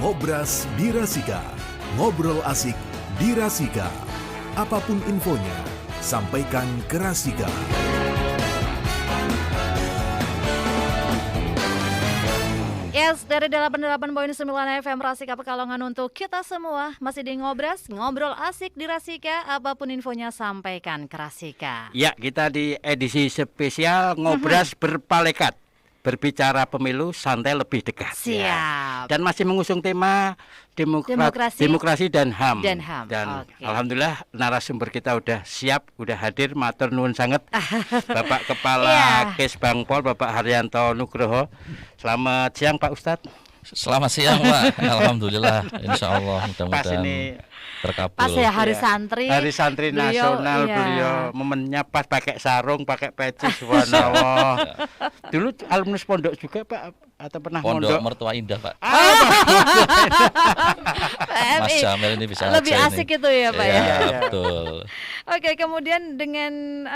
Ngobras di Rasika. Ngobrol asik di Rasika. Apapun infonya, sampaikan ke Rasika. Yes, dari 88.9 FM Rasika Pekalongan untuk kita semua. Masih di Ngobras, ngobrol asik di Rasika. Apapun infonya sampaikan ke Rasika. Ya, kita di edisi spesial Ngobras berpalekat. Berbicara pemilu santai lebih dekat. Siap. Dan masih mengusung tema demokrasi dan HAM. Dan okay. Alhamdulillah narasumber kita udah siap, udah hadir. Matur nuwun sanget. Bapak Kepala Kes Bangpol, Bapak Haryanto Nugroho. Selamat siang Pak Ustadz. Selamat siang Pak. Alhamdulillah. Insya Allah mudah-mudahan terkabul. Pas ya Hari Santri. Hari Santri Nasional, beliau momennya pas pakai sarung, pakai peci, subhanallah. Dulu alumnus pondok juga Pak, atau pernah Pondok Mertua Indah Pak. Mas Jamil ini bisa lebih asik itu ya Pak ya. Betul. Oke, kemudian dengan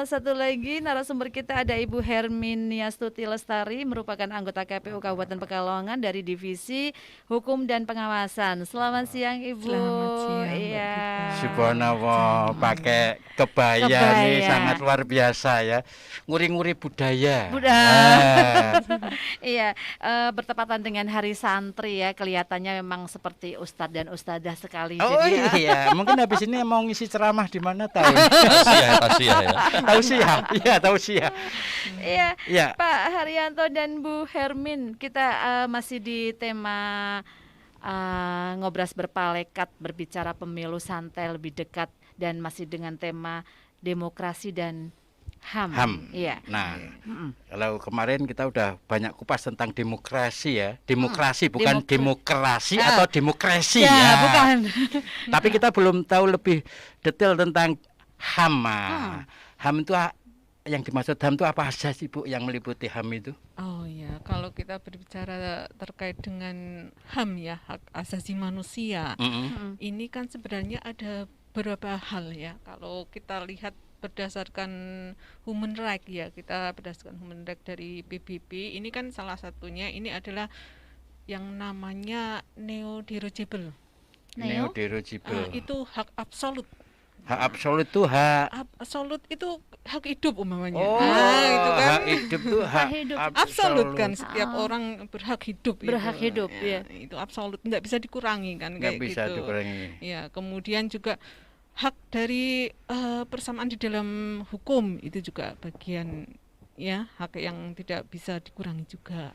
satu lagi narasumber kita ada Ibu Herminiastuti Lestari, merupakan anggota KPU Kabupaten Pekalongan dari Divisi Hukum dan Pengawasan. Selamat siang Ibu. Selamat siang. Iya. Subhanallah, pakai kebaya nih sangat luar biasa ya. Nguri-nguri budaya. Iya, bertepatan dengan Hari Santri ya, kelihatannya memang seperti ustadz dan ustadzah sekali. Oh jadi iya, mungkin habis ini mau ngisi ceramah di mana tahu. Tausiah ya. Tausiah. Iya, Pak Haryanto dan Bu Hermin, kita masih di tema Ngobras berpalekat, berbicara pemilu santai lebih dekat, dan masih dengan tema demokrasi dan HAM. Iya. Nah, kalau kemarin kita udah banyak kupas tentang demokrasi ya. Demokrasi bukan demokrasi atau demokrasi ya. Bukan. Tapi kita belum tahu lebih detail tentang HAM. HAM itu yang dimaksud HAM itu apa saja sih Bu yang meliputi HAM itu? Oh ya, kalau kita berbicara terkait dengan HAM ya, hak asasi manusia, ini kan sebenarnya ada beberapa hal ya. Kalau kita lihat berdasarkan human right ya, kita berdasarkan human right dari PBB, ini kan salah satunya ini adalah yang namanya neo-derogeable. Itu hak absolut. Hak absolut itu hak absolut itu hak hidup umpamanya. Itu kan hak hidup itu hak hidup absolut kan, setiap orang berhak hidup. Ya. Itu absolut, tidak bisa dikurangi kan, nggak kayak bisa gitu. dikurangi. Ya, kemudian juga hak dari persamaan di dalam hukum itu juga bagian ya, hak yang tidak bisa dikurangi juga.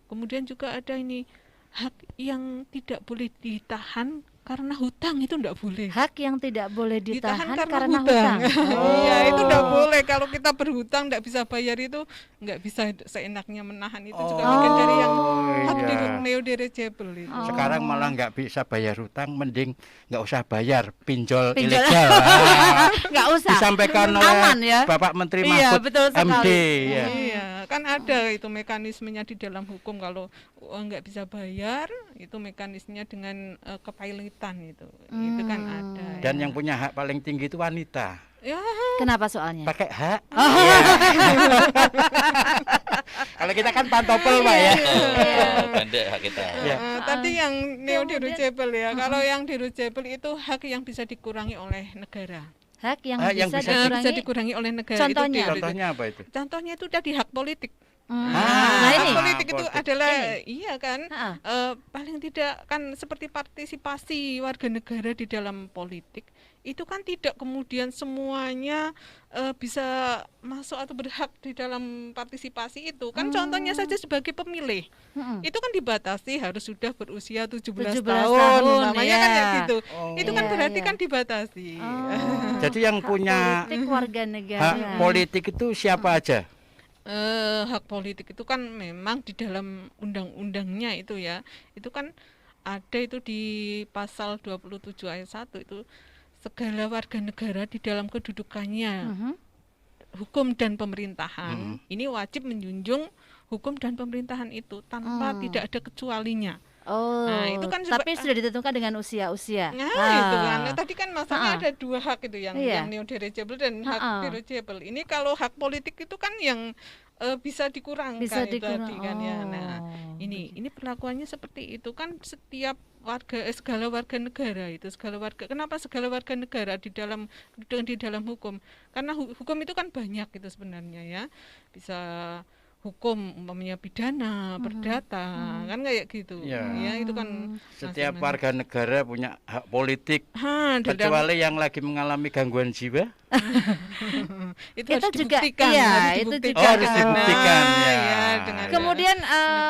Kemudian juga ada ini hak yang tidak boleh ditahan karena hutang, itu enggak boleh. Hak yang tidak boleh ditahan karena hutang. Iya, itu enggak boleh. Kalau kita berhutang enggak bisa bayar, itu enggak bisa seenaknya menahan. Itu juga bagian dari yang hak neo-derogeable itu. Sekarang malah enggak bisa bayar hutang, mending enggak usah bayar pinjol ilegal. Enggak usah. Disampaikan oleh ya? Bapak Menteri Mahfud MD. Iya, kan ada itu mekanismenya di dalam hukum. Kalau enggak bisa bayar, itu mekanismenya dengan kepailitan itu kan ada. Dan yang punya hak paling tinggi itu wanita. Ya. Kenapa soalnya? Pakai hak. Kalau kita kan pantopel Pak ya. Pendek hak kita. Tadi yang neo-derogeable ya. Kalau yang derogeable itu hak yang bisa dikurangi oleh negara. Hak yang bisa dikurangi oleh negara. Contohnya apa itu? Contohnya itu tadi hak politik. Hak politik itu adalah iya kan, paling tidak kan seperti partisipasi warga negara di dalam politik itu kan tidak kemudian semuanya bisa masuk atau berhak di dalam partisipasi itu kan. Contohnya saja sebagai pemilih itu kan dibatasi harus sudah berusia 17 tahun namanya kan kayak gitu. Itu kan berarti kan dibatasi. Jadi yang punya politik warga negara, hak politik itu siapa aja? Hak politik itu kan memang di dalam undang-undangnya itu ya, itu kan ada itu di pasal 27 ayat 1 itu segala warga negara di dalam kedudukannya hukum dan pemerintahan ini wajib menjunjung hukum dan pemerintahan itu tanpa tidak ada kecualinya. Nah, itu kan tapi sudah ditentukan dengan usia-usia. Itu kan. Tadi kan masalahnya ada dua hak itu yang neo-derogeable dan hak derogeable. Ini kalau hak politik itu kan yang bisa dikurangkan. Bisa dikurang. Tadi kan ya. Nah, Ini perlakuannya seperti itu kan setiap segala warga negara itu kenapa segala warga negara di dalam hukum, karena hukum itu kan banyak itu sebenarnya ya, bisa hukum umpamanya pidana, perdata, kan kayak gitu ya, itu kan setiap warga negara punya hak politik, kecuali yang lagi mengalami gangguan jiwa. itu harus dibuktikan, harus dibuktikan kemudian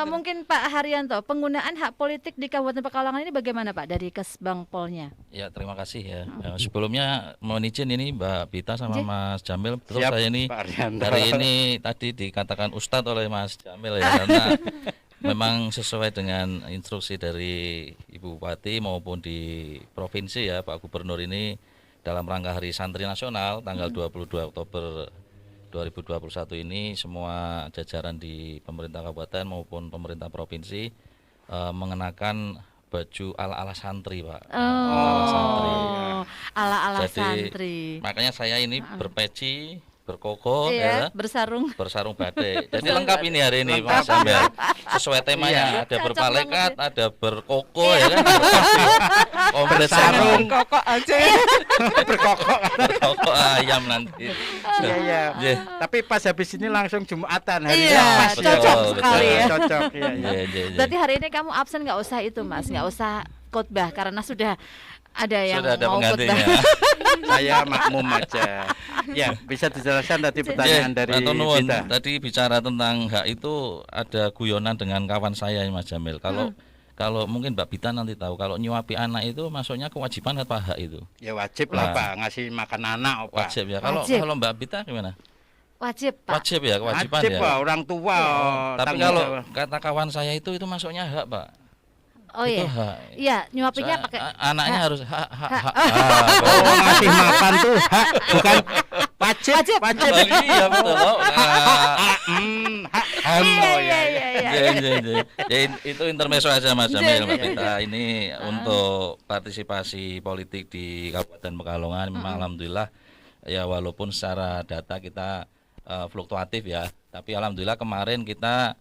mungkin Pak Haryanto, penggunaan hak politik di Kabupaten Pekalongan ini bagaimana Pak dari Kesbangpolnya? Ya, terima kasih ya. Sebelumnya mohon izin ini Mbak Bita sama Mas Jamil, betul saya ini hari ini tadi dikatakan Ustadz oleh Mas Jamil ya, karena memang sesuai dengan instruksi dari Ibu Bupati maupun di provinsi ya, Pak Gubernur ini dalam rangka Hari Santri Nasional tanggal 22 Oktober 2021 ini semua jajaran di pemerintah kabupaten maupun pemerintah provinsi mengenakan baju ala-ala santri, Pak. Ala-ala Jadi, santri. Makanya saya ini berpeci, berkoko, bersarung batik. Jadi lengkap ini hari ini, Mas Jamil. Sesuai temanya, ada berpalekat, ada berkoko ya kan. Komplit sarung, berkokok aja. berkokok ayam nanti. Iya. Tapi pas habis ini langsung Jumatan hari ini. Iya, cocok sekali ya. Cocok. Berarti hari ini kamu absen, nggak usah itu Mas, nggak usah khotbah karena sudah ada yang mau khotbah. Saya makmum aja. Ya, bisa dijelaskan tadi pertanyaan dari Bita. Tadi bicara tentang hak itu ada guyonan dengan kawan saya Mas Jamil. Kalau mungkin Mbak Bita nanti tahu, kalau nyuapi anak itu masuknya kewajiban atau hak itu? Ya wajib lah Pak, ngasih makan anak Pak. Wajib ya. Kalau Mbak Bita gimana? Wajib Pak. Wajib ya, kewajiban wajib, ya. Pak, orang tua. Tapi kalau kata kawan saya itu masuknya hak, Pak. Oh iya. Iya, nyuapinya pakai anaknya harus hak. Ngasih makan tuh hak, bukan wajib. Iya betul. Ya, itu intermezzo aja Mas Jamil, Mbak Bita. Ini untuk partisipasi politik di Kabupaten Pekalongan memang alhamdulillah ya, walaupun secara data kita fluktuatif ya, tapi alhamdulillah kemarin kita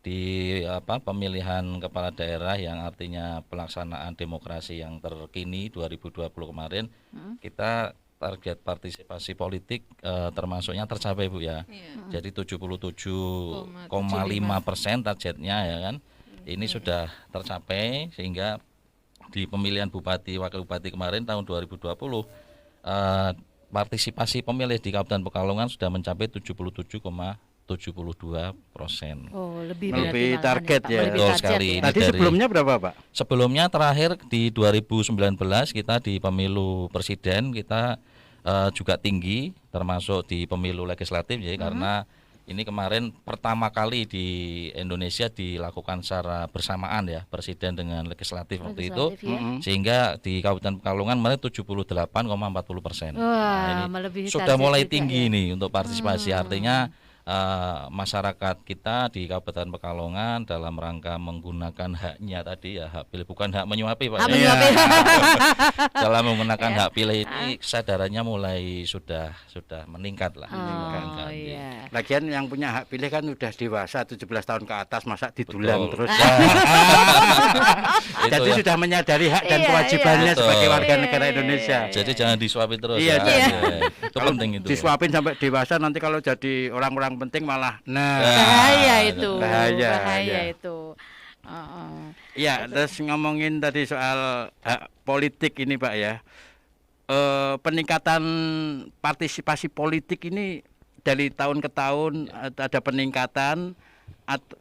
di pemilihan kepala daerah yang artinya pelaksanaan demokrasi yang terkini 2020 kemarin, kita target partisipasi politik termasuknya tercapai Bu ya. Jadi 77,5% targetnya ya kan. Ini sudah tercapai sehingga di pemilihan bupati wakil bupati kemarin tahun 2020 partisipasi pemilih di Kabupaten Pekalongan sudah mencapai 77,72%. Oh, lebih target ya. Betul sekali. Tadi sebelumnya berapa Pak? Sebelumnya terakhir di 2019 kita di pemilu presiden kita juga tinggi, termasuk di pemilu legislatif ya, karena ini kemarin pertama kali di Indonesia dilakukan secara bersamaan ya, presiden dengan legislatif waktu itu, sehingga di Kabupaten Pekalongan kemarin 78,40%. Wah, nah, ini sudah mulai tinggi nih untuk partisipasi, artinya masyarakat kita di Kabupaten Pekalongan dalam rangka menggunakan haknya tadi ya, hak pilih, bukan hak menyuapi Pak. Dalam menggunakan hak pilih ini kesadarannya mulai sudah meningkat lah. Lagian yang punya hak pilih kan udah dewasa 17 tahun ke atas, masa didulang terus. Jadi sudah menyadari hak dan kewajibannya sebagai warga negara Indonesia. Jadi jangan disuapin terus. Itu penting itu. Disuapin sampai dewasa nanti kalau jadi orang-orang penting malah bahaya itu. Ya, terus ngomongin tadi soal hak politik ini Pak ya. Peningkatan partisipasi politik ini dari tahun ke tahun ada peningkatan,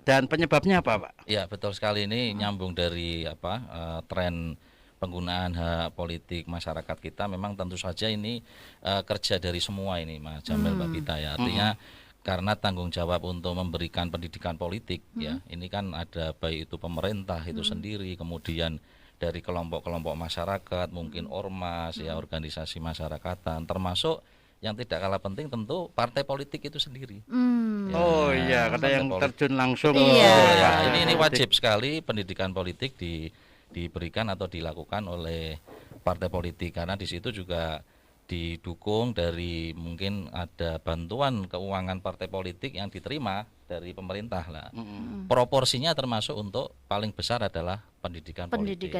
dan penyebabnya apa Pak? Ya betul sekali, ini nyambung dari tren penggunaan hak politik masyarakat kita. Memang tentu saja ini kerja dari semua ini Mas Jamil, Mbak Bita ya, artinya karena tanggung jawab untuk memberikan pendidikan politik ya, ini kan ada baik itu pemerintah itu sendiri, kemudian dari kelompok-kelompok masyarakat, mungkin ormas ya, organisasi masyarakatan, termasuk yang tidak kalah penting tentu partai politik itu sendiri. Ya, karena yang terjun langsung. Ini wajib sekali pendidikan politik diberikan atau dilakukan oleh partai politik, karena di situ juga didukung dari mungkin ada bantuan keuangan partai politik yang diterima dari pemerintah lah. Proporsinya termasuk untuk paling besar adalah pendidikan politik.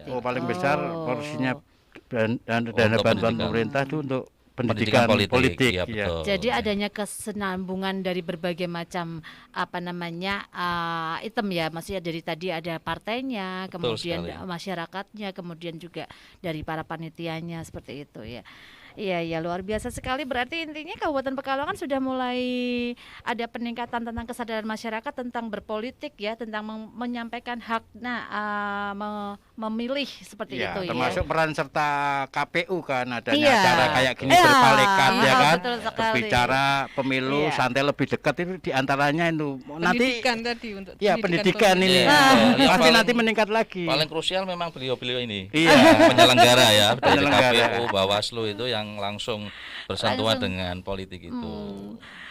Oh, paling besar porsinya dana bantuan pemerintah itu untuk pendidikan politik. Ya, betul. Jadi adanya kesenambungan dari berbagai macam item ya, maksudnya dari tadi ada partainya, Betul kemudian sekali. masyarakatnya, kemudian juga dari para panitianya seperti itu ya. Iya, ya luar biasa sekali. Berarti intinya Kabupaten Pekalongan sudah mulai ada peningkatan tentang kesadaran masyarakat tentang berpolitik ya, tentang menyampaikan hak, memilih seperti ya, itu ya. termasuk peran serta KPU kan adanya Iya. acara kayak gini Iya, berpalekat ya kan, betul sekali. berbicara pemilu Iya. santai lebih dekat itu diantaranya itu nanti Pendidikan tadi untuk ya pendidikan politik. ini Iya. pasti Paling- nanti meningkat lagi. Paling krusial memang beliau-beliau ini. Iya. Penyelenggara ya, dari Penyelenggara. KPU, Bawaslu itu yang langsung bersentuhan dengan politik itu.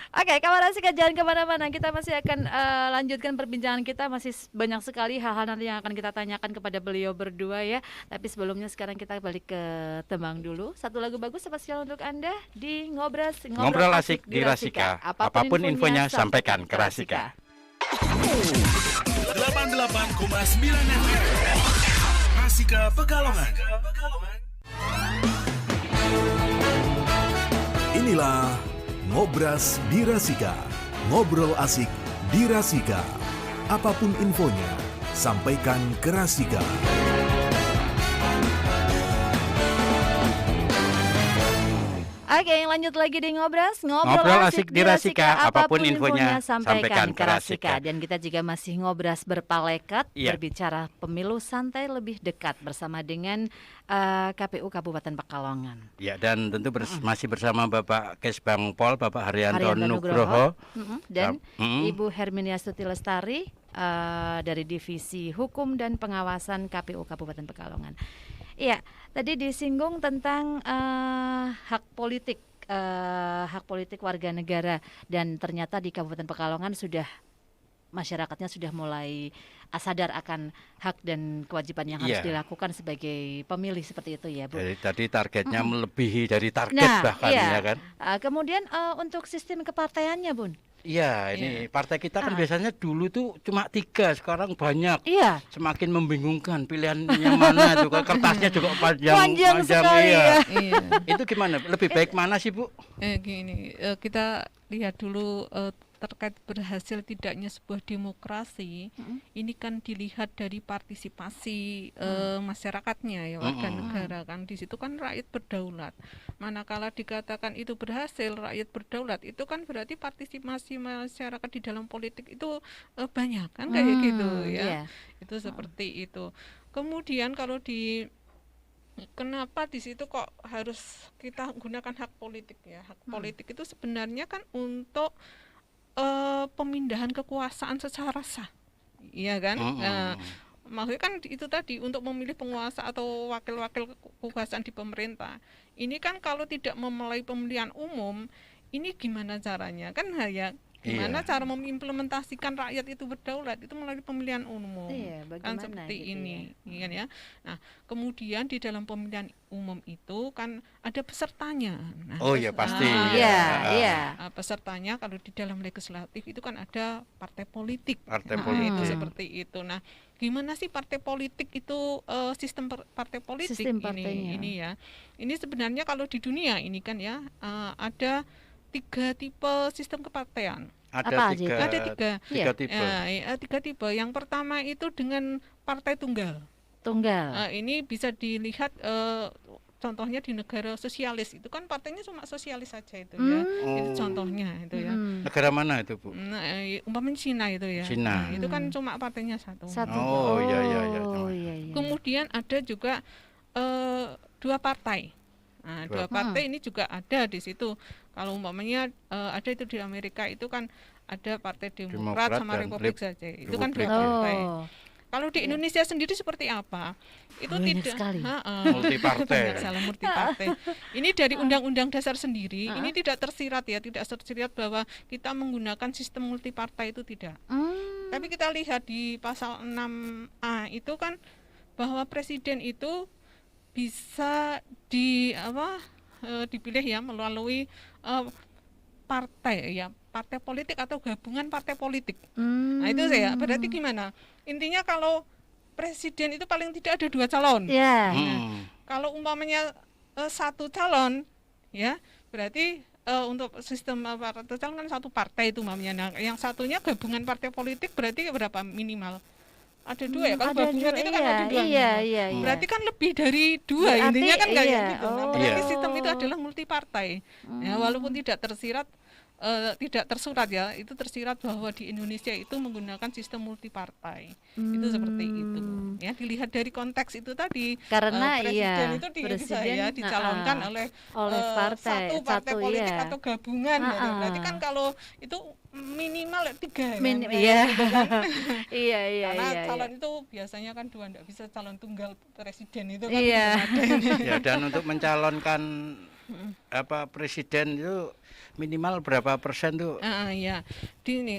Oke, kawan Rasika jangan kemana-mana. Kita masih akan lanjutkan perbincangan kita. Masih banyak sekali hal-hal nanti yang akan kita tanyakan kepada beliau berdua ya. Tapi sebelumnya sekarang kita balik ke tembang dulu. Satu lagu bagus spesial untuk Anda di Ngobrol asik di Rasika. Apapun infonya sampaikan ke Rasika. 88,9 FM Rasika Pekalongan. Inilah Ngobras di Rasika. Ngobrol asik di Rasika. Apapun infonya, sampaikan ke Rasika. Oke, lanjut lagi di Ngobras. Ngobrol asik di Rasika. Apapun infonya, sampaikan ke Rasika. Dan kita juga masih ngobras berpalekat, Iya. berbicara pemilu santai lebih dekat bersama dengan KPU Kabupaten Pekalongan. Ya, dan tentu masih bersama Bapak Kesbang Pol, Bapak Haryanto Haryanto Nugroho. Dan Mm. Ibu Herminia Stuti Lestari dari Divisi Hukum dan Pengawasan KPU Kabupaten Pekalongan. Iya, tadi disinggung tentang hak politik warga negara, dan ternyata di Kabupaten Pekalongan masyarakatnya sudah mulai sadar akan hak dan kewajiban yang harus Iya. dilakukan sebagai pemilih seperti itu ya, Bu. Jadi tadi targetnya melebihi dari target bahkan iya. ya kan. Kemudian untuk sistem kepartaiannya, Bun. Iya, ini partai kita kan biasanya dulu tuh cuma 3, sekarang banyak. Iya. Semakin membingungkan pilihannya mana juga, kertasnya juga Panjang sekali iya. ya. Iya. Itu gimana? Lebih baik mana sih, Bu? Gini, kita lihat dulu terkait berhasil tidaknya sebuah demokrasi. Ini kan dilihat dari partisipasi masyarakatnya ya, warga negara kan. Di situ kan rakyat berdaulat. Manakala dikatakan itu berhasil, rakyat berdaulat, itu kan berarti partisipasi masyarakat di dalam politik itu banyak kan kayak gitu ya. Iya. Itu seperti itu. Kemudian kalau kenapa di situ kok harus kita gunakan hak politik ya? Hak politik itu sebenarnya kan untuk pemindahan kekuasaan secara sah, iya kan? Maksudnya kan itu tadi untuk memilih penguasa atau wakil-wakil kekuasaan di pemerintah. Ini kan kalau tidak melalui pemilihan umum, ini gimana caranya? Kan ya gimana cara mengimplementasikan rakyat itu berdaulat itu melalui pemilihan umum. Iya, Kan bagaimana seperti gitu ini, kan ya. Nah, kemudian di dalam pemilihan umum itu kan ada pesertanya. Nah, Oh ya pasti. Iya. pesertanya kalau di dalam legislatif itu kan ada partai politik. Partai Nah, politik. itu seperti itu. Nah, gimana sih partai politik itu sistem partai politik Sistem partainya. ini ya. Ini sebenarnya kalau di dunia ini kan ya ada 3 tipe sistem kepartaian. Apa Ada aja tiga, itu? Ada tiga. tiga tipe. 3 tipe. Yang pertama itu dengan partai tunggal. Tunggal. Ini bisa dilihat contohnya di negara sosialis itu kan partainya cuma sosialis saja itu ya. Itu contohnya itu ya. Negara mana itu, Bu? Nah, umpamanya Cina itu ya. Cina. Nah, itu kan cuma partainya satu. Oh, iya. Iya. Kemudian ada juga 2 partai. Nah, 2 partai ini juga ada di situ. Kalau umpamanya ada itu di Amerika itu kan ada Partai Demokrat sama dan Republik saja. Itu kan 2 Republik. partai. Oh. Kalau di Indonesia sendiri seperti apa? Itu Banyak tidak sekali. Multipartai. Banyak salah multipartai. Ini dari Undang-Undang Dasar sendiri, ini tidak tersirat ya, tidak tersirat bahwa kita menggunakan sistem multipartai itu tidak. Tapi kita lihat di pasal 6A itu kan bahwa presiden itu bisa dipilih ya melalui partai ya, partai politik atau gabungan partai politik. Nah itu saya berarti gimana? Intinya kalau presiden itu paling tidak ada 2 calon. Yeah. Nah, kalau umpamanya 1 calon ya berarti untuk sistem partai calon kan 1 partai itu umpamanya. Nah, yang satunya gabungan partai politik berarti berapa minimal? Ada 2 ya, kalau gabungan itu kan ada 2. Iya. Berarti kan lebih dari 2, intinya kan kayak iya. gitu. Nah, berarti sistem itu adalah multipartai. Ya, walaupun tidak tersirat tidak tersurat ya, itu tersirat bahwa di Indonesia itu menggunakan sistem multipartai. Itu seperti itu. Ya, dilihat dari konteks itu tadi. Karena presiden itu bisa ya dicalonkan oleh partai, satu partai politik iya. atau gabungan. Gitu. Berarti kan kalau itu minimal 3 kan. Iya. Gitu kan. Iya. Karena calon itu biasanya kan 2, enggak bisa calon tunggal presiden itu kan. Iya. Ya, dan untuk mencalonkan presiden itu minimal berapa persen tuh? Ya,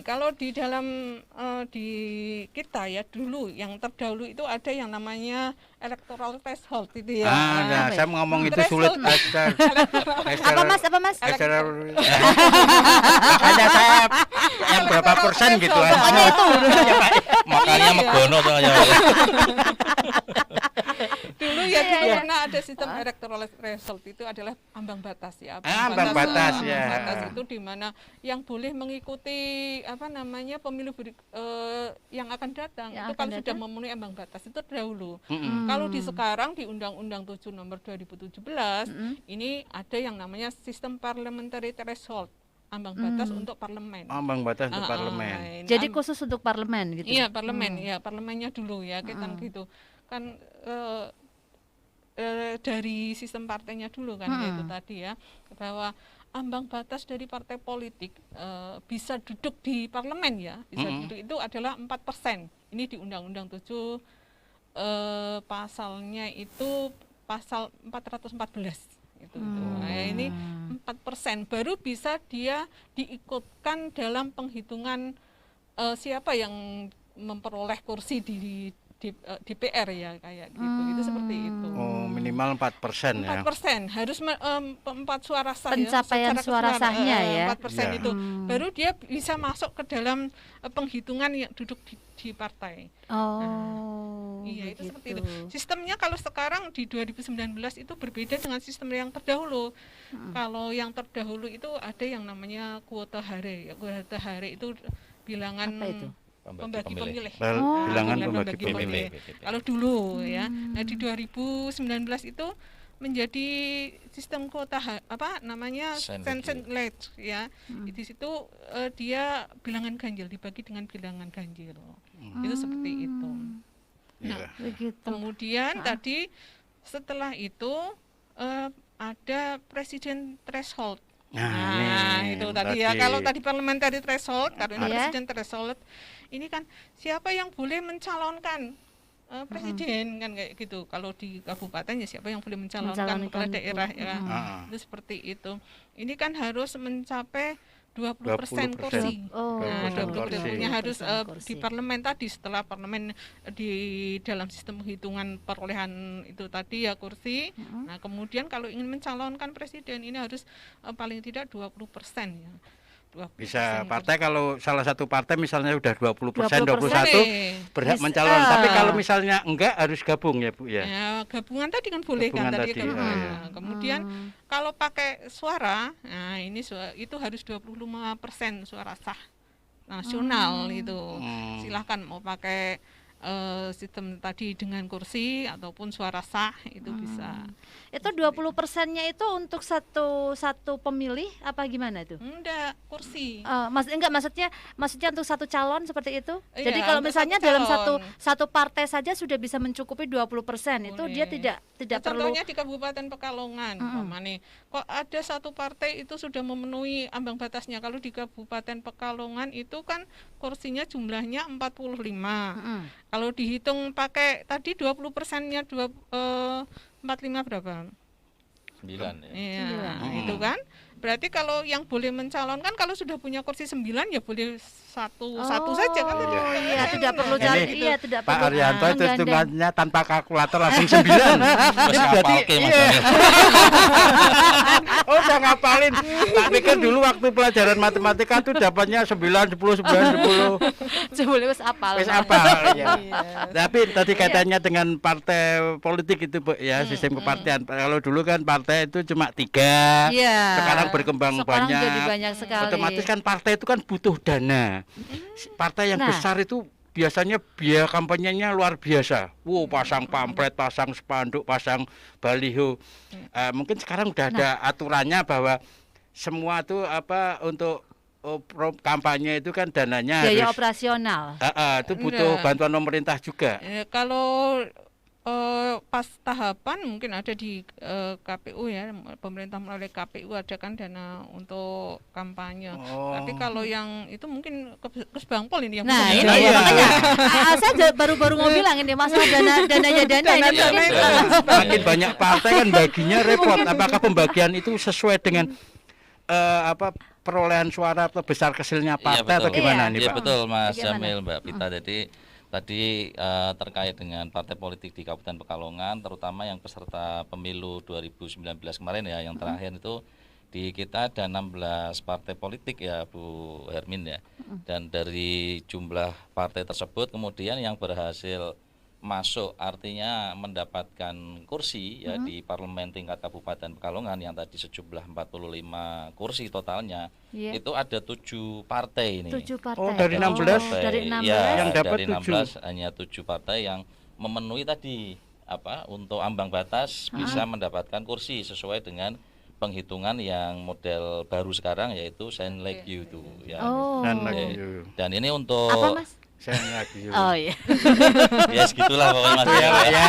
kalau di dalam di kita ya dulu yang terdahulu itu ada yang namanya electoral threshold itu ya. Nah, saya mau ngomong itu sulit. Apa mas? Ada saya yang berapa persen gitu aja. Pokoknya itu. Makanya megono tuh ya. Dulu ya dulu pernah ada sistem electoral threshold itu adalah ambang batas ya. Ambang batas ya. Batas itu di mana yang boleh mengikuti pemilu yang akan datang itu kalau sudah memenuhi ambang batas itu terdahulu. Kalau di sekarang di Undang-Undang 7 nomor 2017 ini ada yang namanya sistem parliamentary threshold. Ambang batas untuk parlemen. Ambang batas untuk parlemen. Jadi khusus untuk parlemen gitu. Iya, parlemen. Ya, parlemennya dulu ya, kita gitu. Kan dari sistem partainya dulu kan itu tadi ya, bahwa ambang batas dari partai politik bisa duduk di parlemen ya, bisa duduk itu adalah 4%. Ini di Undang-Undang 7 pasalnya itu pasal 414. Nah, ini 4% baru bisa dia diikutkan dalam penghitungan siapa yang memperoleh kursi di DPR ya kayak gitu. Itu seperti itu. Oh, minimal 4% ya. 4% harus 4 suara sah pencapaian ya, suara sahnya ya. 4% itu baru dia bisa masuk ke dalam penghitungan yang duduk di partai. Iya, itu seperti itu. Sistemnya kalau sekarang di 2019 itu berbeda dengan sistem yang terdahulu. Kalau yang terdahulu itu ada yang namanya kuota hari. Kuota hari itu bilangan pembagi pemilih. Bilangan pembagi pemilih. Kalau dulu ya. Nah, di 2019 itu menjadi sistem kuota Sensenlet ya. Di situ dia bilangan ganjil dibagi dengan bilangan ganjil. Itu seperti itu. Nah, kemudian tadi setelah itu ada presiden threshold. Nah, itu tadi ya. Kalau tadi parliamentary threshold, karena presiden threshold, ini kan siapa yang boleh mencalonkan presiden kan kayak gitu. Kalau di kabupaten ya siapa yang boleh mencalonkan kepala daerah ya. Itu seperti itu. Ini kan harus mencapai 20% kursi. Nah, 20%-nya harus di parlemen tadi, setelah parlemen di dalam sistem penghitungan perolehan itu tadi ya kursi. Nah, kemudian kalau ingin mencalonkan presiden ini harus paling tidak 20% ya. 20% bisa partai kalau salah satu partai misalnya udah 20%, 21 berhak mencalon. Tapi kalau misalnya enggak harus gabung ya Bu ya. Ya, gabungan tadi kan boleh kan tadi. Nah, kemudian kalau pakai suara, nah ini itu harus 25% suara sah nasional itu. Silahkan mau pakai sistem tadi dengan kursi ataupun suara sah itu bisa. Itu 20%-nya itu untuk satu pemilih apa gimana itu? Enggak, kursi. Maksudnya untuk satu calon seperti itu. Iya, jadi kalau misalnya dalam calon. satu partai saja sudah bisa mencukupi 20%, itu dia tidak perlu. Contohnya di Kabupaten Pekalongan, kok ada satu partai itu sudah memenuhi ambang batasnya. Kalau di Kabupaten Pekalongan itu kan kursinya jumlahnya 45. Kalau dihitung pakai tadi 20%-nya 45 berapa? 9 ya. Iya, itu kan. Berarti kalau yang boleh mencalonkan kalau sudah punya kursi 9 ya boleh satu saja kan tadi. Iya, tidak perlu cari. Ini Iya, tidak Pak perlu Haryanto itu menggandeng. hitungannya tanpa kalkulator langsung 9. Terus ngapal ke Mas iya. Jamil. Oh, udah ngapalin. Tak pikir dulu waktu pelajaran matematika tuh dapatnya 9, 10, 9, 10. Sebelum wis apal. Wis apal ya. Tapi tadi kaitannya dengan partai politik itu Bu ya, sistem kepartian. Kalau dulu kan partai itu cuma 3. Iya. Sekarang berkembang Sekarang banyak. jadi banyak sekali. Otomatis kan partai itu kan butuh dana. Partai yang Nah. besar itu biasanya biaya kampanyenya luar biasa. Pasang pamflet, pasang spanduk, pasang baliho. Mungkin sekarang udah ada aturannya bahwa semua tuh untuk kampanye itu kan dananya Biaya harus operasional. itu butuh Enggak. bantuan pemerintah juga. Kalau pas tahapan mungkin ada di KPU ya, pemerintah melalui KPU ada kan dana untuk kampanye. Oh. Tapi kalau yang itu mungkin Kesbangpol ini yang Nah, punya. ini Iya. makanya saya baru mau bilang ini masalah dananya ini mungkin Makin banyak partai kan baginya repot. Apakah pembagian itu sesuai dengan perolehan suara atau besar kecilnya partai atau gimana nih Iya Pak? betul Mas Bagaimana? Jamil, Mbak Pita. Jadi tadi terkait dengan partai politik di Kabupaten Pekalongan, terutama yang peserta pemilu 2019 kemarin ya, yang terakhir itu di kita ada 16 partai politik ya Bu Hermin ya. Dan dari jumlah partai tersebut kemudian yang berhasil masuk artinya mendapatkan kursi ya di parlemen tingkat Kabupaten Pekalongan yang tadi sejumlah 45 kursi totalnya. Iya. Itu ada 7 partai ini. 7 partai. Oh, dari 16? Dari 16. Ya, Yang dapat dari 16 hanya 7 partai yang memenuhi tadi untuk ambang batas bisa mendapatkan kursi sesuai dengan penghitungan yang model baru sekarang yaitu sign like you tuh ya. Oh. Dan lagi Dan ini untuk Apa Mas? saya lagi. Oh iya. ya segitulah pokoknya Mas. Ya, ya.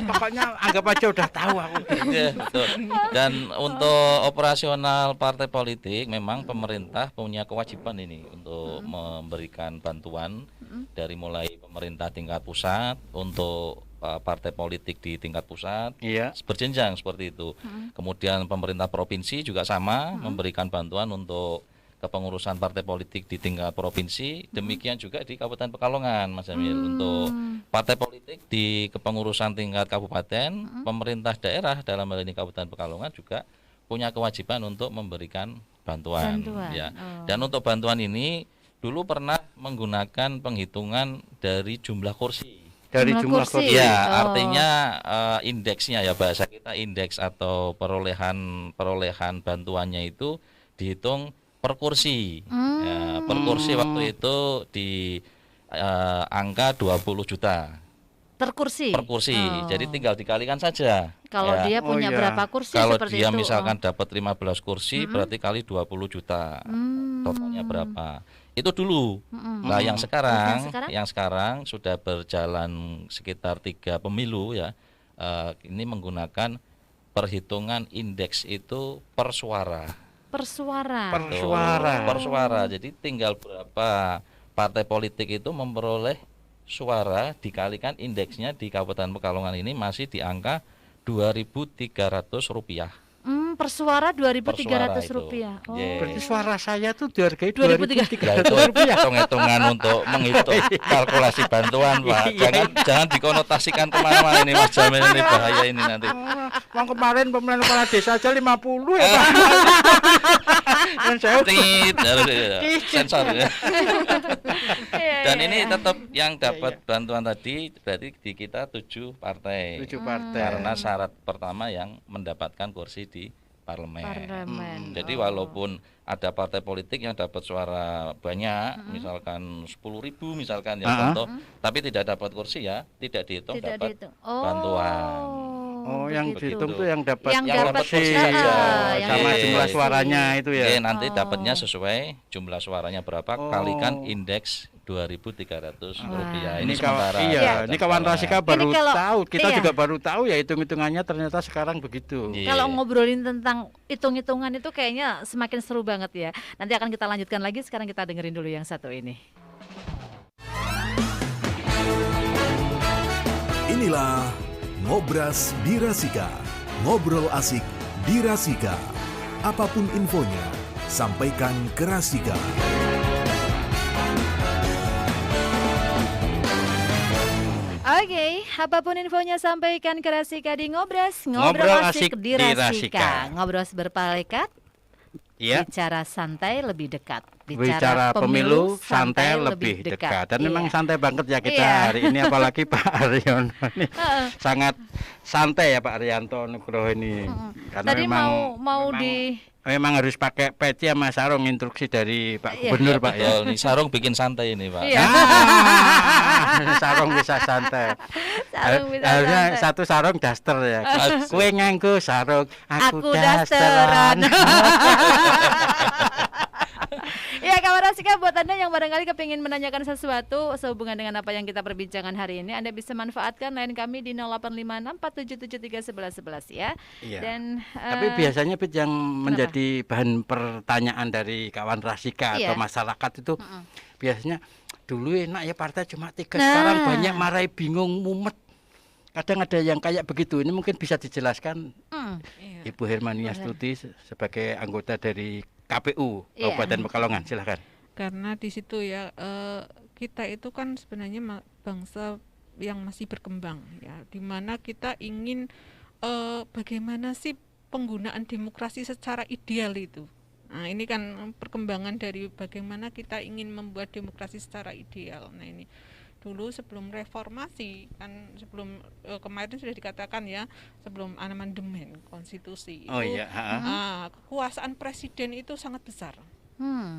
Pokoknya anggap aja udah tahu aku. Iya, betul. Dan untuk operasional partai politik memang pemerintah punya kewajiban ini untuk memberikan bantuan dari mulai pemerintah tingkat pusat untuk partai politik di tingkat pusat Iya. berjenjang seperti itu. Kemudian pemerintah provinsi juga sama memberikan bantuan untuk kepengurusan partai politik di tingkat provinsi, demikian juga di Kabupaten Pekalongan, Mas Jamil. Untuk partai politik di kepengurusan tingkat kabupaten, pemerintah daerah dalam hal ini Kabupaten Pekalongan juga punya kewajiban untuk memberikan bantuan. Ya. Dan untuk bantuan ini dulu pernah menggunakan penghitungan dari jumlah kursi. Dari jumlah kursi. kursi. Ya, artinya indeksnya ya bahasa kita indeks atau perolehan bantuannya itu dihitung per kursi. Ya, per kursi waktu itu di angka 20 juta Per kursi. per kursi. Jadi tinggal dikalikan saja. Kalau Ya. dia punya Oh, iya. berapa kursi Kalau seperti dia itu. misalkan dapat 15 kursi berarti kali 20 juta. Totalnya berapa? Itu dulu. Nah, yang sekarang sudah berjalan sekitar 3 pemilu ya. Ini menggunakan perhitungan indeks itu per suara. Per suara. Per suara. Per suara. Jadi tinggal berapa partai politik itu memperoleh suara dikalikan indeksnya di Kabupaten Pekalongan ini masih di angka Rp2.300. Per suara Rp2.300. itu. Oh. Yes. Berarti suara saya tuh dihargai Ya itu Rp2.300. hitung-hitungan untuk menghitung kalkulasi bantuan Pak. Jangan dikonotasikan kemana-mana ini Mas Jamil, ini bahaya ini nanti. Bang kemarin pemilihan kepala desa aja 50 ya Pak. Dan saya Harus sensor ya. Iya, Dan iya, ini iya. tetap yang dapat bantuan tadi berarti di kita 7 partai. 7 partai. Karena syarat pertama yang mendapatkan kursi di parlemen. Parlemen. Jadi walaupun ada partai politik yang dapat suara banyak, misalkan 10.000 misalkan ya contoh, tapi tidak dapat kursi ya, tidak dihitung Tidak dapat dihitung. bantuan. Oh, yang begitu. dihitung tuh yang dapat Yang dapat kursi kursi saja. yang sama dapat jumlah kursi. suaranya itu ya. Oke, nanti dapatnya sesuai jumlah suaranya berapa kalikan indeks Rp2.300. Ini sementara ini kawan Rasika baru kalau- tahu, kita iya. juga baru tahu ya hitung-hitungannya ternyata sekarang begitu. Iya. Kalau ngobrolin tentang hitung-hitungan itu kayaknya semakin seru banget ya. Nanti akan kita lanjutkan lagi, sekarang kita dengerin dulu yang satu ini. Inilah Ngobras di Rasika. Ngobrol asik di Rasika. Apapun infonya, sampaikan ke Rasika. Oke, apapun infonya sampaikan ke Rasika di Ngobras, Ngobrol ngobrol asik asik di di Rasika. Rasika. Ngobrol berpalekat, Iya. bicara santai lebih dekat. Bicara pemilu santai lebih dekat. Dan memang Iya. santai banget ya kita Iya. hari ini, apalagi Pak Haryono ini sangat santai ya Pak Haryanto Nugroho ini. Karena Tadi mau memang harus pakai peci sama sarung, instruksi dari Pak Iya. Gubernur Pak ya. Betul, nih sarung bikin santai ini Pak. Iya. Sarung bisa santai. Sarung bisa Harusnya santai. satu sarung daster ya. Kue nganggo sarung, Aku dasteran. dasteran. Ya, kawan Rasika, buat Anda yang barangkali kepingin menanyakan sesuatu sehubungan dengan apa yang kita perbincangkan hari ini, Anda bisa manfaatkan line kami di 085647731111 ya. Iya. Dan Tapi biasanya Pit, yang menjadi bahan pertanyaan dari kawan Rasika Iya. atau masyarakat itu biasanya dulu enak ya partai cuma 3, Nah. sekarang banyak marai bingung mumet. Kadang ada yang kayak begitu. Ini mungkin bisa dijelaskan Iya. Ibu Hermania Stuti sebagai anggota dari KPU Iya. Kabupaten Pekalongan. Silakan. Karena di situ ya kita itu kan sebenarnya bangsa yang masih berkembang ya, dimana kita ingin bagaimana sih penggunaan demokrasi secara ideal itu. Nah, ini kan perkembangan dari bagaimana kita ingin membuat demokrasi secara ideal. Nah, ini dulu sebelum reformasi kan, sebelum kemarin sudah dikatakan ya, sebelum amandemen konstitusi Oh itu iya, kekuasaan presiden itu sangat besar.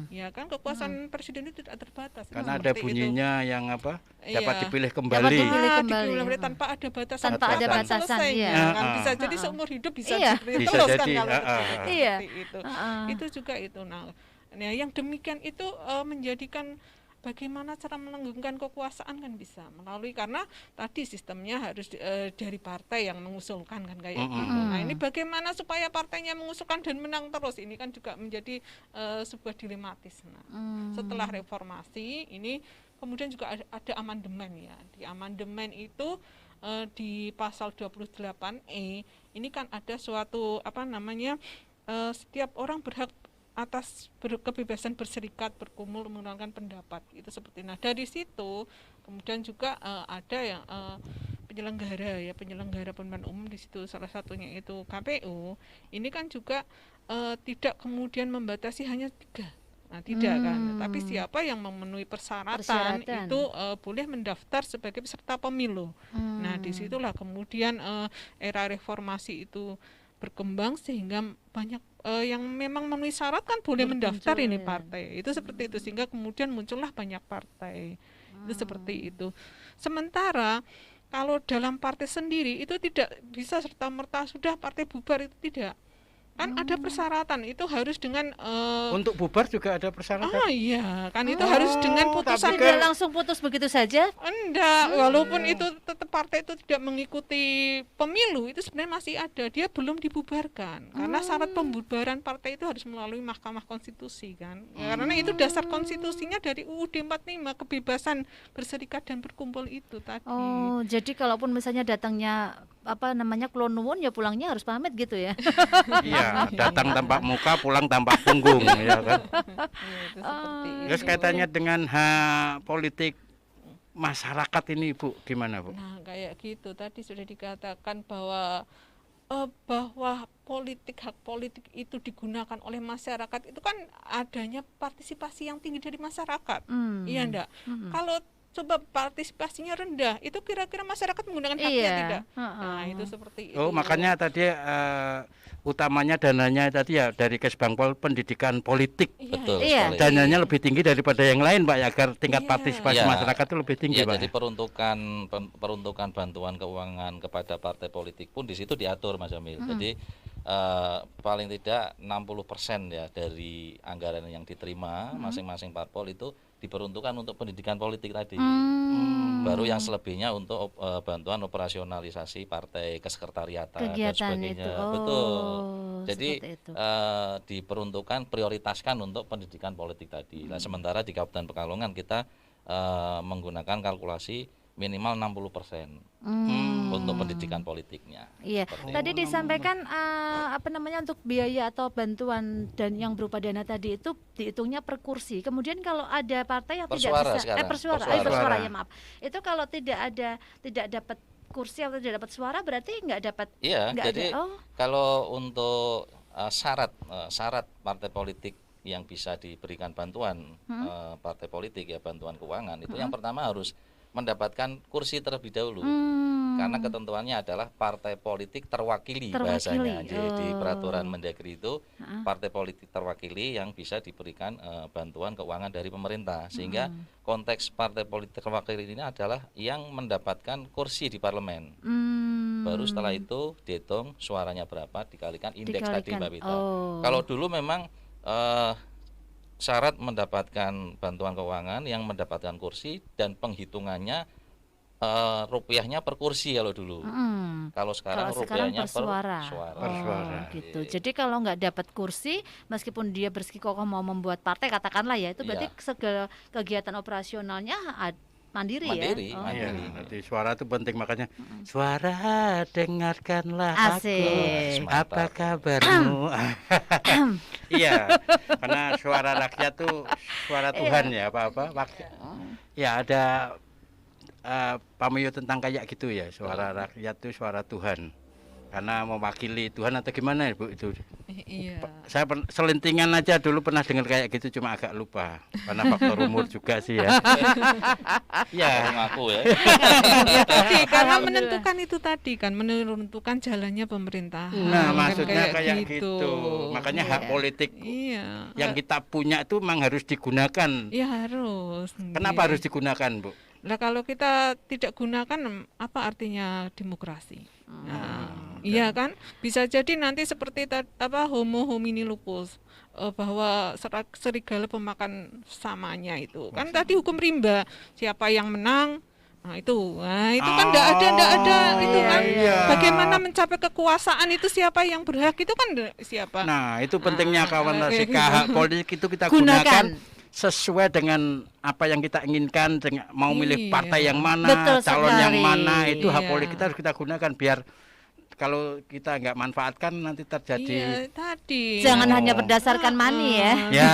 Ya kan, kekuasaan presiden itu tidak terbatas. karena ada Seperti itu. bunyinya yang apa? Dapat Iya. dipilih Dapat kembali. dipilih kembali. Dipilih tanpa ada batasan. Tanpa ada Kapan batasan, selesainya, iya. kan? Ah, Bisa ah. jadi seumur hidup bisa Iya. seperti Bisa terus kan jadi, kalau ah. Iya. seperti itu. Ah. Itu juga itu. Nah, yang demikian itu menjadikan bagaimana cara melanggengkan kekuasaan kan bisa melalui, karena tadi sistemnya harus dari partai yang mengusulkan kan kayak gitu. Nah, ini bagaimana supaya partainya mengusulkan dan menang terus, ini kan juga menjadi sebuah dilematis. Nah, setelah reformasi ini kemudian juga ada amandemen ya. Di amandemen itu di pasal 28E ini kan ada suatu setiap orang berhak atas kebebasan berserikat, berkumpul, mengeluarkan pendapat, itu seperti. Nah, dari situ kemudian juga ada yang penyelenggara pemilihan umum, di situ salah satunya itu KPU. Ini kan juga tidak kemudian membatasi hanya 3. Nah, tidak kan, tapi siapa yang memenuhi persyaratan itu boleh mendaftar sebagai peserta pemilu. Nah, disitulah kemudian era reformasi itu berkembang sehingga banyak yang memang memenuhi syarat kan boleh mendaftar ini partai. Itu seperti itu, sehingga kemudian muncullah banyak partai. Itu seperti itu. Sementara kalau dalam partai sendiri itu tidak bisa serta-merta sudah partai bubar, itu tidak. Kan ada persyaratan, itu harus dengan Untuk bubar juga ada persyaratan. iya, kan itu harus dengan putusan. Tidak langsung putus begitu saja. Enggak, walaupun itu tetap partai itu tidak mengikuti pemilu, itu sebenarnya masih ada, dia belum dibubarkan. Karena syarat pembubaran partai itu harus melalui Mahkamah Konstitusi kan. Ya, karena itu dasar konstitusinya dari UUD 45, kebebasan berserikat dan berkumpul itu tadi. Oh, jadi kalaupun misalnya datangnya klon nuwun, ya pulangnya harus pamit gitu ya. Iya, datang tanpa muka, pulang tanpa punggung, ya kan. Ya, itu seperti itu. Terus kaitannya dengan politik masyarakat ini, Bu, gimana, Bu? Nah, kayak gitu tadi sudah dikatakan bahwa hak politik itu digunakan oleh masyarakat, itu kan adanya partisipasi yang tinggi dari masyarakat. Iya enggak? Kalau coba partisipasinya rendah, itu kira-kira masyarakat menggunakan haknya tidak? Nah, itu seperti itu. Oh, makanya tadi utamanya dananya tadi ya dari Kesbangpol pendidikan politik. Betul Iya. sekali. Dananya lebih tinggi daripada yang lain, Pak, ya, agar tingkat Iya. partisipasi Iya. masyarakat itu lebih tinggi, Ya, Pak. jadi peruntukan bantuan keuangan kepada partai politik pun di situ diatur, Mas Jamil. Jadi paling tidak 60% ya dari anggaran yang diterima masing-masing parpol itu diperuntukkan untuk pendidikan politik tadi. Baru yang selebihnya untuk bantuan operasionalisasi partai, kesekretariatan dan Kegiatan sebagainya. itu. Oh, Betul. Jadi seperti itu. diperuntukkan, prioritaskan untuk pendidikan politik tadi. Nah, sementara di Kabupaten Pekalongan kita menggunakan kalkulasi minimal 60% untuk pendidikan politiknya. Iya, Seperti tadi itu. disampaikan untuk biaya atau bantuan dan yang berupa dana tadi itu dihitungnya per kursi. Kemudian kalau ada partai yang Per tidak suara bisa sekarang, persuara, per suara. bersuara ya maaf. Itu kalau tidak dapat kursi atau tidak dapat suara berarti nggak dapat. Iya, nggak jadi ada. Oh, kalau untuk syarat partai politik yang bisa diberikan bantuan partai politik ya bantuan keuangan itu yang pertama harus mendapatkan kursi terlebih dahulu. Karena ketentuannya adalah partai politik terwakili bahasanya. Jadi di peraturan Mendagri itu partai politik terwakili yang bisa diberikan bantuan keuangan dari pemerintah. Sehingga konteks partai politik terwakili ini adalah yang mendapatkan kursi di parlemen. Baru setelah itu dihitung suaranya berapa dikalikan indeks tadi Mbak Vita. Kalau dulu memang syarat mendapatkan bantuan keuangan yang mendapatkan kursi dan penghitungannya rupiahnya per kursi kalau dulu. Kalau sekarang rupiahnya per suara. Per suara. Gitu. Jadi kalau nggak dapat kursi, meskipun dia bersikukuh mau membuat partai, katakanlah ya, itu berarti segala kegiatan operasionalnya mandiri ya. Mandiri. Iya, jadi suara itu penting, makanya suara dengarkanlah Asik. aku, apa kabarmu? Iya, karena suara rakyat tuh suara Tuhan ya, apa-apa. Ya ada pameo tentang kayak gitu ya, suara rakyat itu suara Tuhan. Karena mewakili Tuhan atau gimana ya Bu itu? Iya. Saya selentingan aja dulu pernah dengar kayak gitu, cuma agak lupa karena faktor umur juga sih ya. Ya, ngaku ya. Tadi karena menentukan itu tadi kan menentukan jalannya pemerintahan. Nah, Kan maksudnya kayak gitu. Makanya hak politik Iya. yang kita punya itu memang harus digunakan. Ya harus. Kenapa harus digunakan, Bu? Nah kalau kita tidak gunakan apa artinya demokrasi? Nah, iya kan bisa jadi nanti seperti homo homini lupus bahwa serigala pemakan samanya itu kan tadi hukum rimba siapa yang menang. Nah itu kan enggak ada itu kan bagaimana mencapai kekuasaan itu siapa yang berhak itu kan siapa. Nah itu pentingnya kawan Rasika, hak politik itu kita Gunakan. gunakan sesuai dengan apa yang kita inginkan, mau milih partai yang mana, Betul calon yang sekali. mana, itu hak Iya. politik kita harus kita gunakan biar kalau kita nggak manfaatkan nanti terjadi. Iya tadi. Jangan hanya berdasarkan money ya. Ya.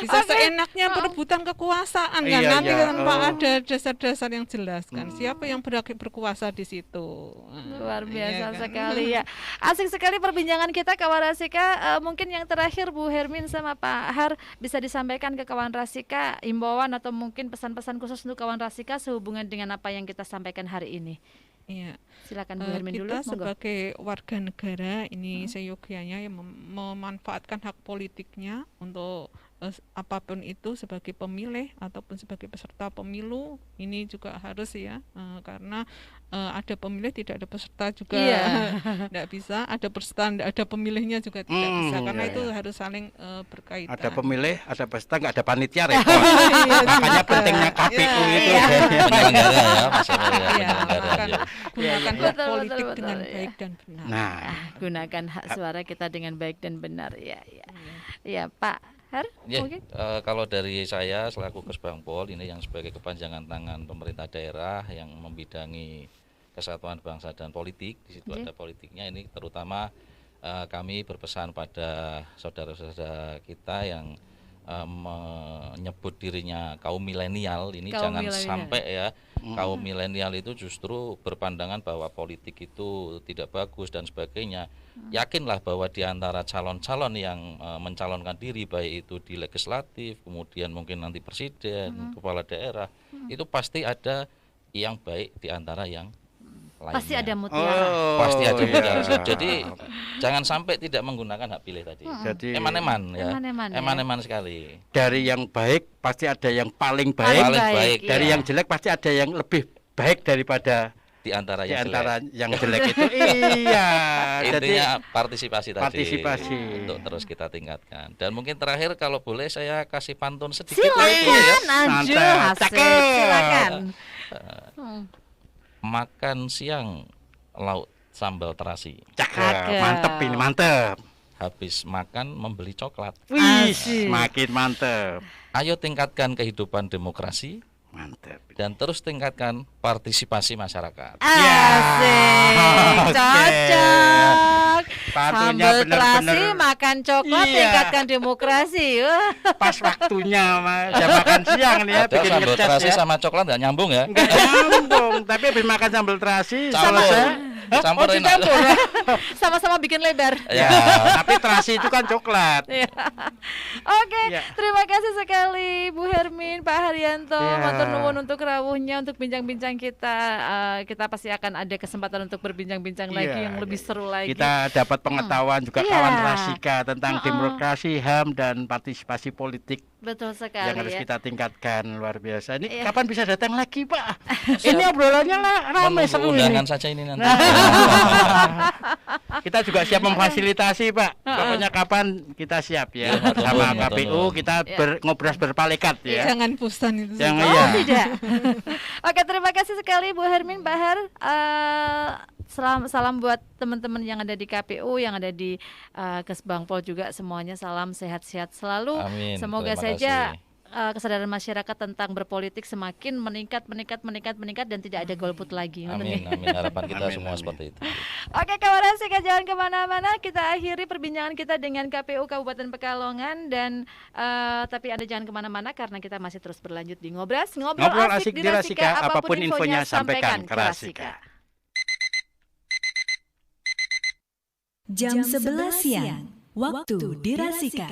Bisa seenaknya perebutan kekuasaan kan Iya, nanti iya. tanpa ada dasar-dasar yang jelas kan siapa yang berkuasa di situ. Luar biasa Iya kan? sekali ya. Asik sekali perbincangan kita kawan Rasika. Mungkin yang terakhir Bu Hermin sama Pak Har bisa disampaikan ke kawan Rasika himbauan atau mungkin pesan-pesan khusus untuk kawan Rasika sehubungan dengan apa yang kita sampaikan hari ini. Iya. Silakan Bu Hermin dulu. Kita Monggo. sebagai warga negara ini seyogianya yang memanfaatkan hak politiknya untuk apapun itu sebagai pemilih ataupun sebagai peserta pemilu ini juga harus ya karena ada pemilih tidak ada peserta juga tidak bisa ada peserta tidak ada pemilihnya juga tidak bisa karena itu harus saling berkaitan. Ada pemilih, ada peserta, nggak ada panitia repot. Makanya pentingnya KPU itu. Penyelenggara ya, Mas Emil ya, Iya, penyelenggara ya. gunakan hak Betul, politik betul, dengan ya. baik dan benar. Nah, Gunakan hak suara kita dengan baik dan benar ya. Ya Pak Har Ya, mungkin. kalau dari saya selaku Kesbangpol ini yang sebagai kepanjangan tangan pemerintah daerah yang membidangi kesatuan bangsa dan politik, di situ ada politiknya ini terutama kami berpesan pada saudara-saudara kita yang menyebut dirinya kaum milenial ini jangan sampai ya kaum milenial itu justru berpandangan bahwa politik itu tidak bagus dan sebagainya. Yakinlah bahwa di antara calon-calon yang mencalonkan diri baik itu di legislatif, kemudian mungkin nanti presiden, kepala daerah, itu pasti ada yang baik di antara yang lainnya. Pasti ada mutiara. Pasti ada iya. mutiara. Jadi jangan sampai tidak menggunakan hak pilih tadi. Jadi Eman-eman ya. Eman-eman ya. Eman-eman sekali. dari yang baik pasti ada yang paling baik. Paling Paling baik. Dari iya. yang jelek pasti ada yang lebih baik daripada Di antara di yang antara jelek. yang jelek itu. Iya. Jadi Intinya partisipasi tadi. partisipasi. Untuk terus kita tingkatkan. Dan mungkin terakhir kalau boleh saya kasih pantun sedikit. Silakan, Aju, Mantap. asik. Cakep. Silakan. Makan siang lauk sambal terasi. cakep, mantep ini, mantep. Habis makan membeli coklat. Wih, Asik. makin mantep. Ayo tingkatkan kehidupan demokrasi. Mantap. Dan terus tingkatkan partisipasi masyarakat. Asik, cocok. Patunya Sambal terasi, benar-benar makan coklat, Iya. tingkatkan demokrasi. Wah. pas waktunya jam makan siang nih ya, Padahal bikin sambal ngecas terasi ya. sama coklat nggak nyambung ya. Nggak nyambung, tapi habis makan sambal terasi Campur. selesai. Campur enak. dicampur ya? Sama-sama bikin lebar. Ya, tapi terasi itu kan coklat. Iya. Oke, Ya. terima kasih sekali Bu Hermin, Pak Haryanto, Ya. matur nuwun untuk rawuhnya, untuk bincang-bincang kita. Kita pasti akan ada kesempatan untuk berbincang-bincang Iya, lagi yang lebih seru lagi. Kita dapat pengetahuan juga Iya. kawan Rasika tentang demokrasi, HAM dan partisipasi politik Betul sekali yang harus ya. kita tingkatkan, luar biasa. Ini Iya. kapan bisa datang lagi, Pak? Ini obrolannya lah ramai Menunggu seru ini. undangan saja ini nanti. Kita juga siap memfasilitasi, Pak. Pokoknya kapan kita siap ya, Iya, sama betul, KPU betul. kita Iya. ngobras berpalekat ya. Jangan bosan itu. Yang Oh, iya. tidak. Oke, terima kasih sekali Bu Hermin, Bahar. Salam buat teman-teman yang ada di KPU, yang ada di Kesbangpol juga, semuanya salam sehat-sehat selalu. Amin. Semoga Terima saja kasih. kesadaran masyarakat tentang berpolitik semakin meningkat dan tidak ada golput lagi. Amin, amin. Harapan kita Amin, semua amin. seperti itu. Oke, kawan Rasika, jangan kemana-mana. Kita akhiri perbincangan kita dengan KPU Kabupaten Pekalongan dan tapi Anda jangan kemana-mana karena kita masih terus berlanjut di Ngobrol Asik di Rasika. Apapun infonya sampaikan ke Rasika. Jam 11 siang, waktu di Rasika.